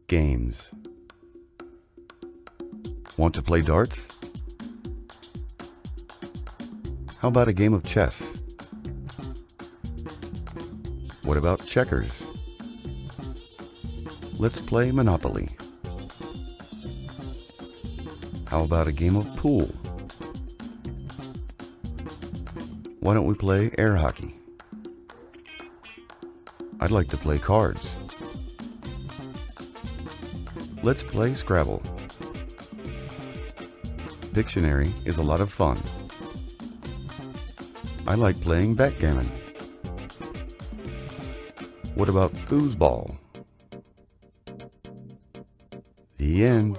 Games. Want to play darts? How about a game of chess? What about checkers? Let's play Monopoly. How about a game of pool? Why don't we play air hockey? I'd like to play cards. Let's play Scrabble. Dictionary is a lot of fun. I like playing backgammon. What about foosball? The end.